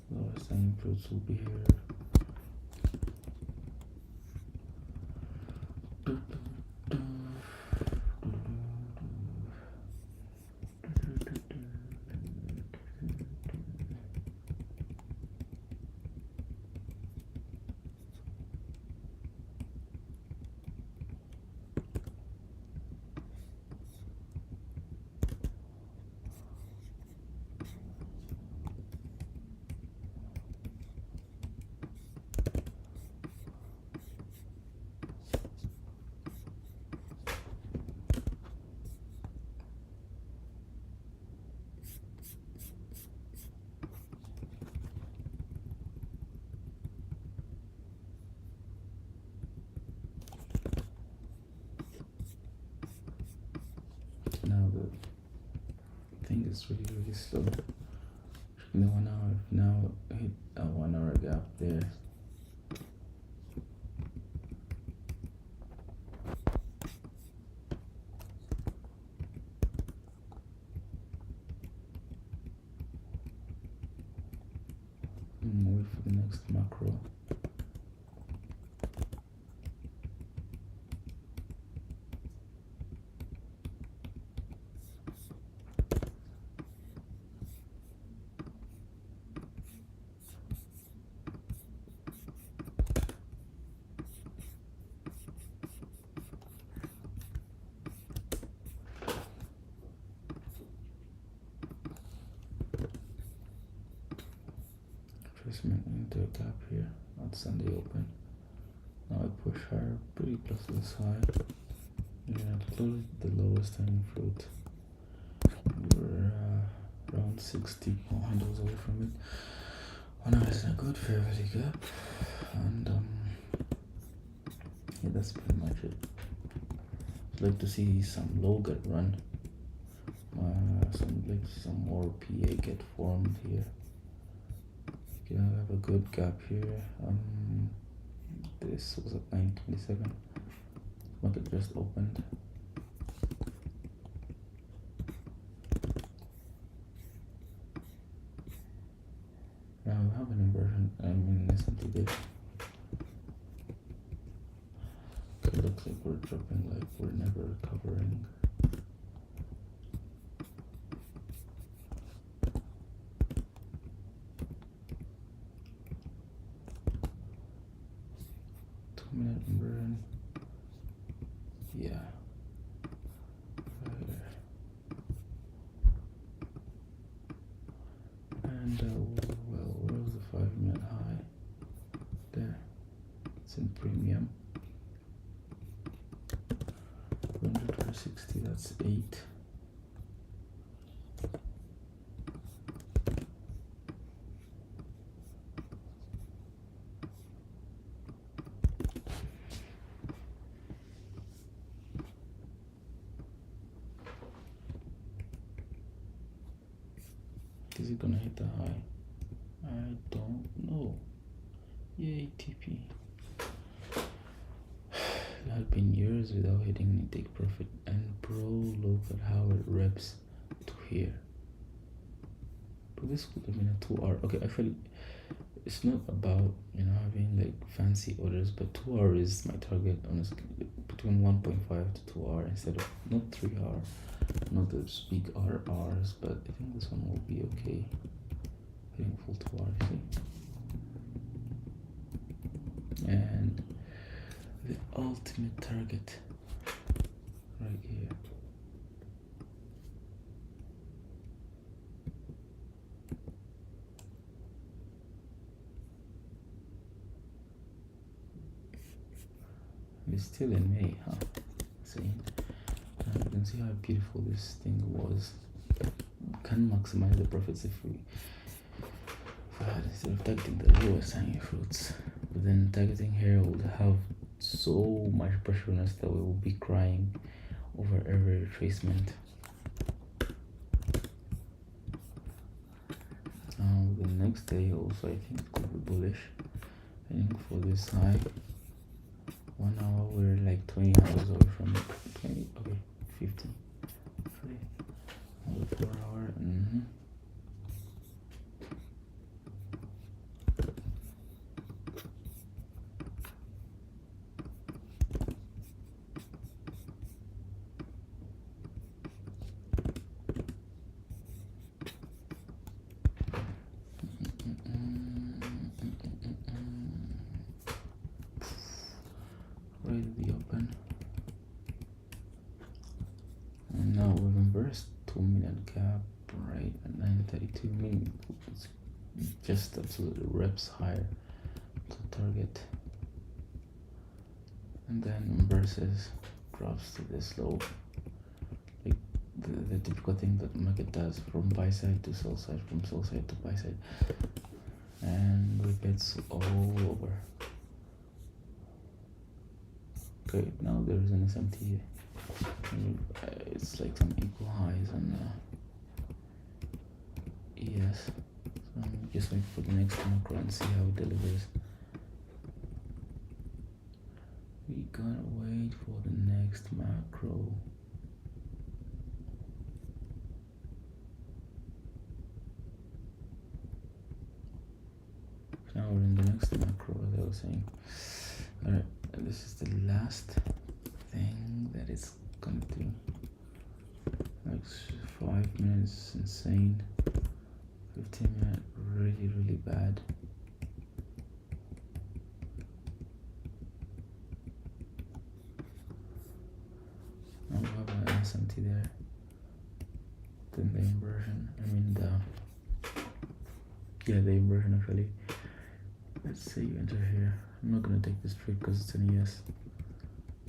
Lowest hanging fruits will be here. Now the thing is really slow. The 1 hour now hit a 1 hour gap there. Wait for the next macro. Tracement into a gap here on Sunday open. Now I push higher, pretty close to this high. We're gonna close the lowest hanging fruit. We're around 60 handles away from it. 1 hour is a good fair value gap, and yeah, that's pretty much it. I'd like to see some low get run. Some more PA get formed here. Okay, I have a good gap here. This was at 927. Market just opened. Now we have an inversion. I mean, S&P did. It looks like we're dropping, like we're never recovering. Minute inversion. Yeah. Right there. And well, where was the 5-minute high? There. It's in premium. 100 over 60, that's 8. Is it gonna hit the high? I don't know. Yay, TP. It had been years without hitting any take profit, and bro, look at how it reps to here. But this could have been a 2 hour. Okay, actually, it's not about, you know, having like fancy orders, but 2 hour is my target, honestly, between 1.5 to 2 hour instead of not 3 hour. Not those big RRs, but I think this one will be okay. Hitting full 2 hours, see? And the ultimate target right here. This is still in May, huh? See, you can see how beautiful this thing was. Can maximize the profits if we had, instead of targeting the lowest hanging fruits. But then targeting here would have so much pressure on us that we will be crying over every retracement. The next day also I think it could be bullish. I think for this high 1 hour we're like 20 hours away from it. 20, okay, 50, 4 hour. Right at the open, and now we've reversed 2-minute gap right at 9:32, meaning it's just absolutely reps higher to target, and then reverses, drops to this low, like the typical thing that the market does, from buy side to sell side, from sell side to buy side, and it gets all over. Okay, now there is an SMT. It's like some equal highs on ES. So I'm just wait for the next macro and see how it delivers. We gotta wait for the next macro. Now we're in the next macro, as I was saying. Alright, this is the last thing that is coming through. Like 5 minutes insane, 15 minutes really bad. Now we have an SMT there. Then the inversion, the inversion actually. Let's say you enter here. I'm not gonna take this trade because it's an ES,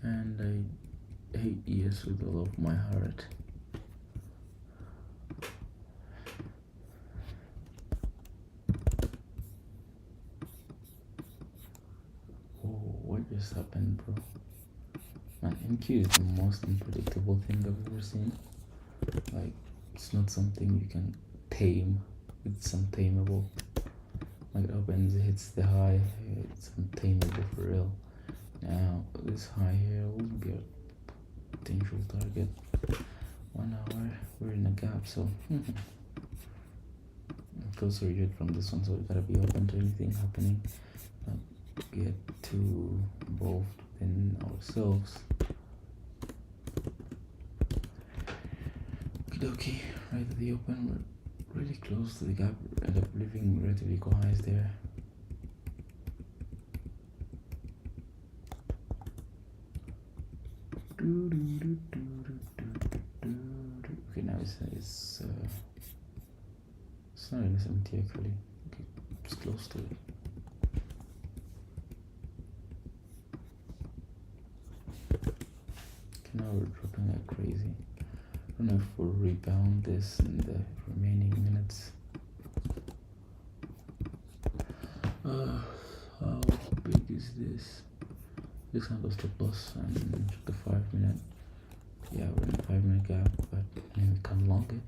and I hate ES with all of my heart. Oh, what just happened, bro? Man, MQ is the most unpredictable thing I've ever seen. Like, it's not something you can tame. It's untamable. Like, it opens, it hits the high, it's untamable for real. Now, this high here will be a potential target. 1 hour, we're in a gap, so close reject from this one, so we gotta be open to anything happening. Not get too involved in ourselves. Okie, right at the open, we're really close to the gap, end up leaving relatively equal highs there. Okay, now it's not an SMT actually. Okay, it's close to it. Okay, now we're dropping like crazy. I don't know if we'll rebound this in the remaining minutes. How big is this? This one goes to plus and check the 5 minute. Yeah, we're in a 5 minute gap, but maybe we can long it.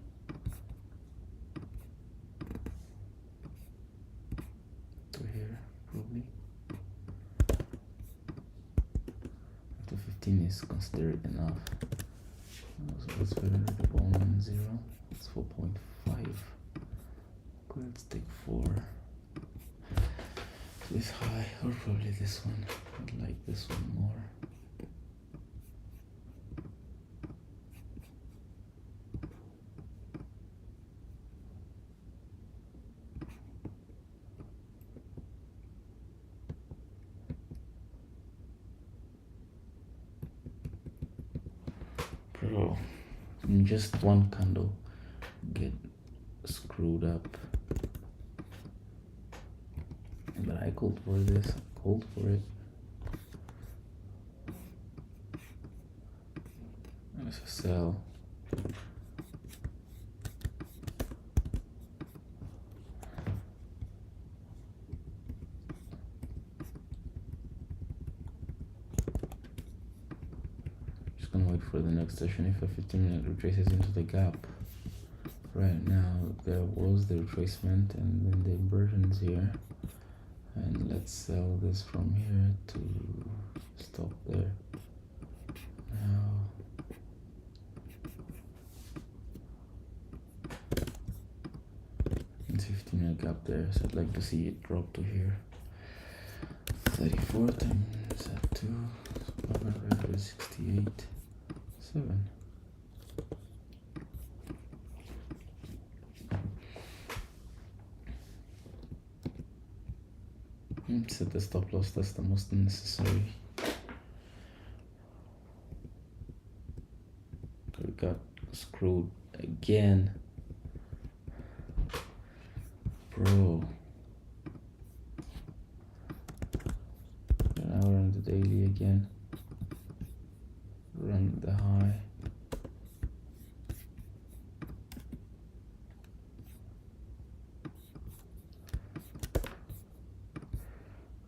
To here, probably. After 15 is considered enough. So that's 500 upon 0. It's 4.5. Okay, let's take 4. This high, or probably this one. I like this one more. Bro, in just one candle, get screwed up. But I called for this, I called for it. sell. Just gonna wait for the next session if a 15-minute retraces into the gap. Right now there was the retracement and then the inversions here, and let's sell this from here to stop there. Now it's 15-minute gap there, so I'd like to see it drop to here. 34 times that 2, 568, 7. Set the stop loss, that's the most necessary. We got screwed again. Bro. Now we're on the daily again. Run the high.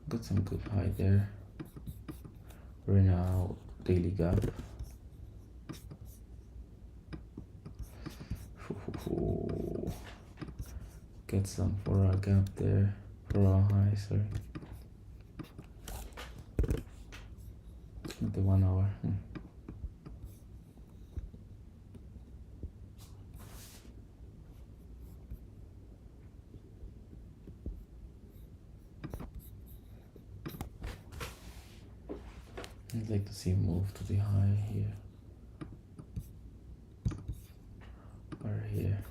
Got some good high there. We're now daily gap. Get some for our gap there, for our high, sorry. Not the 1 hour. I'd like to see move to the high here. Or here.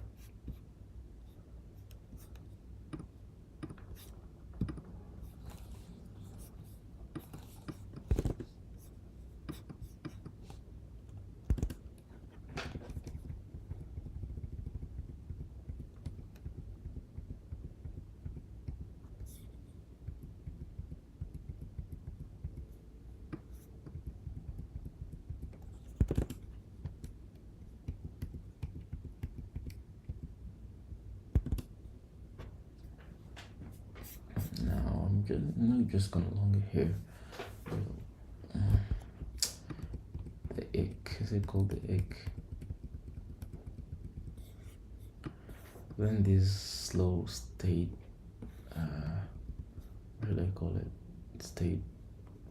I'm just gonna long it here. The ick, is it called the ick? When this slow state, what do I call it? State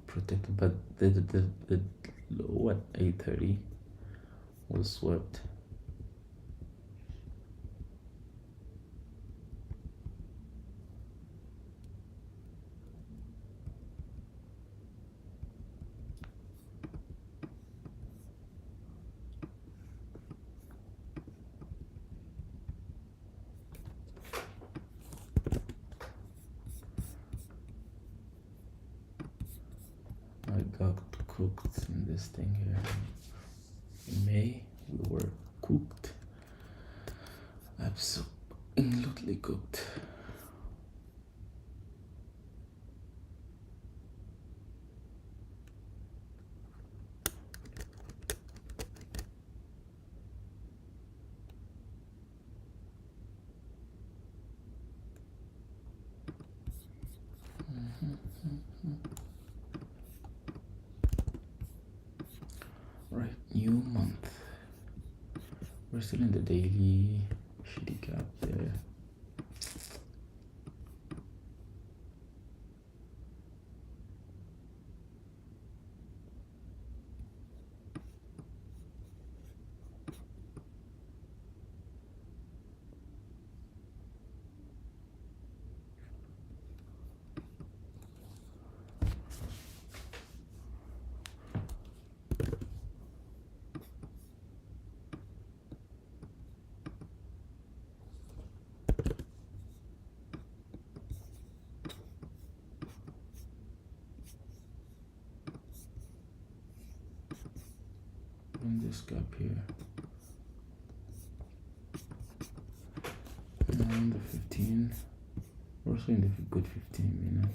protected, but the low at 8:30 was swept. I got cooked in this thing here. In May, we were cooked. Absolutely cooked. Right, new month. We're still in the daily shitty gap there. In this gap here. Now in the 15. We're also in the good 15 minute.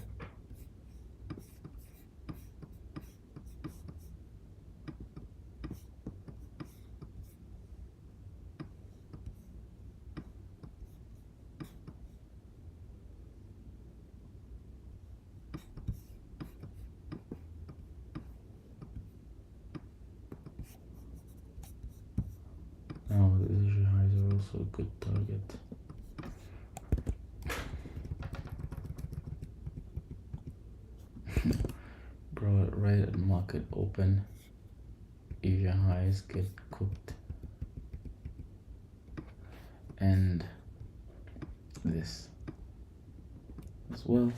good target. Bro, right at market open, Asia highs get cooked, and this as well.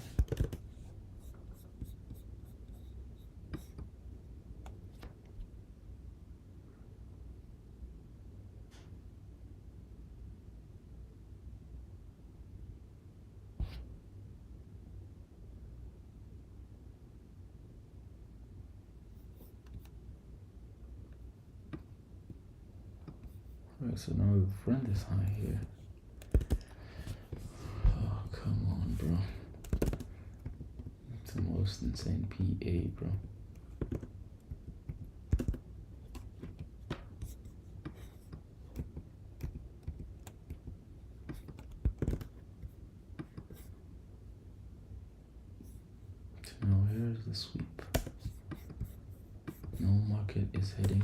Alright, so now we've run this high here. Oh, come on, bro. It's the most insane PA, bro. So now here's the sweep. No, market is heading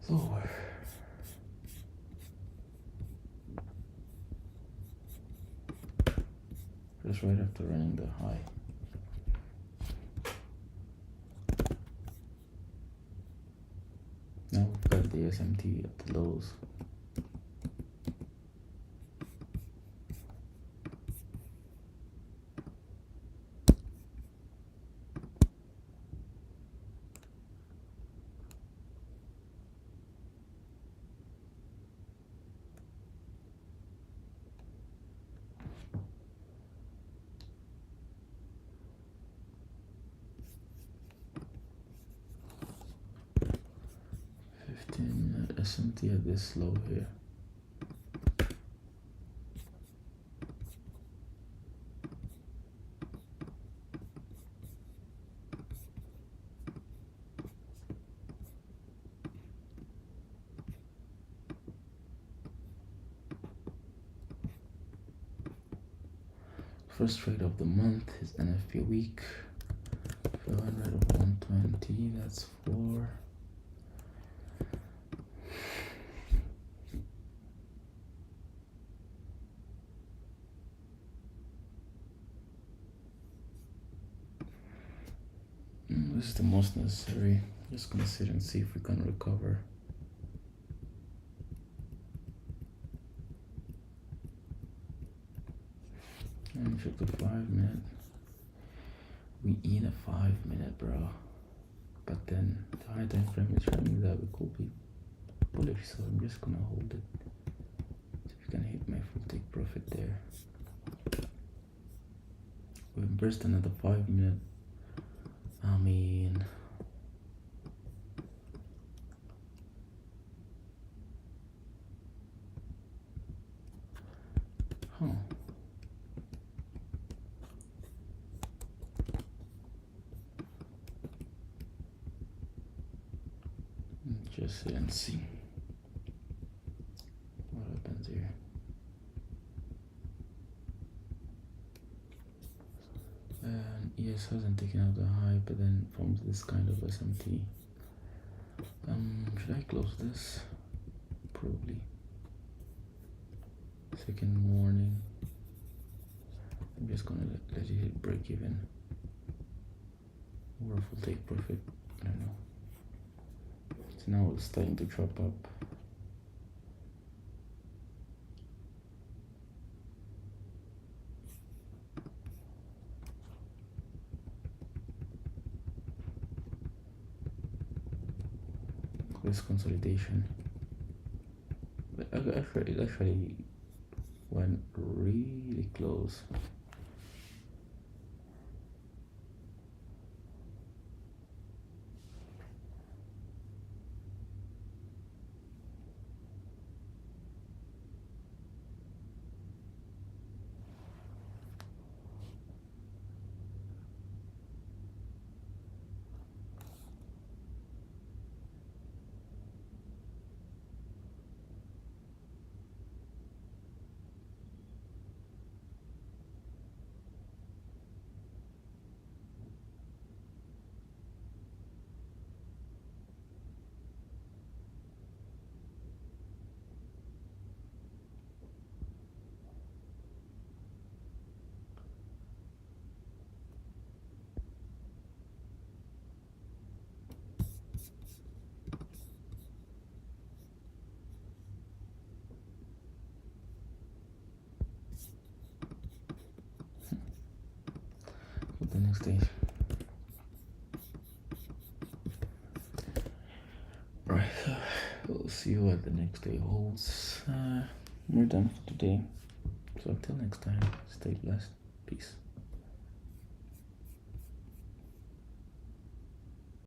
lower. Just right after running the high. Now we've got the SMT at the lows. SMT at this low here. First trade of the month is NFP week. 500 of 120, that's 4. This is the most necessary. Just gonna sit and see if we can recover. And check the 5 minute. We eat a 5 minute, bro. But then the high time frame is showing me that we could be bullish, so I'm just gonna hold it. See if we can hit my full take profit there. We burst another 5 minute. I mean, huh. Just sit and see what happens here. And ES hasn't taken out the high, but then forms this kind of SMT. Should I close this? Probably. Second warning. I'm just gonna let it hit break even. Or full take profit. I don't know. So now it's starting to drop up. This consolidation. But it actually went really close. next day. Right, we'll see what the next day holds. We're done for today. So until next time, stay blessed. Peace.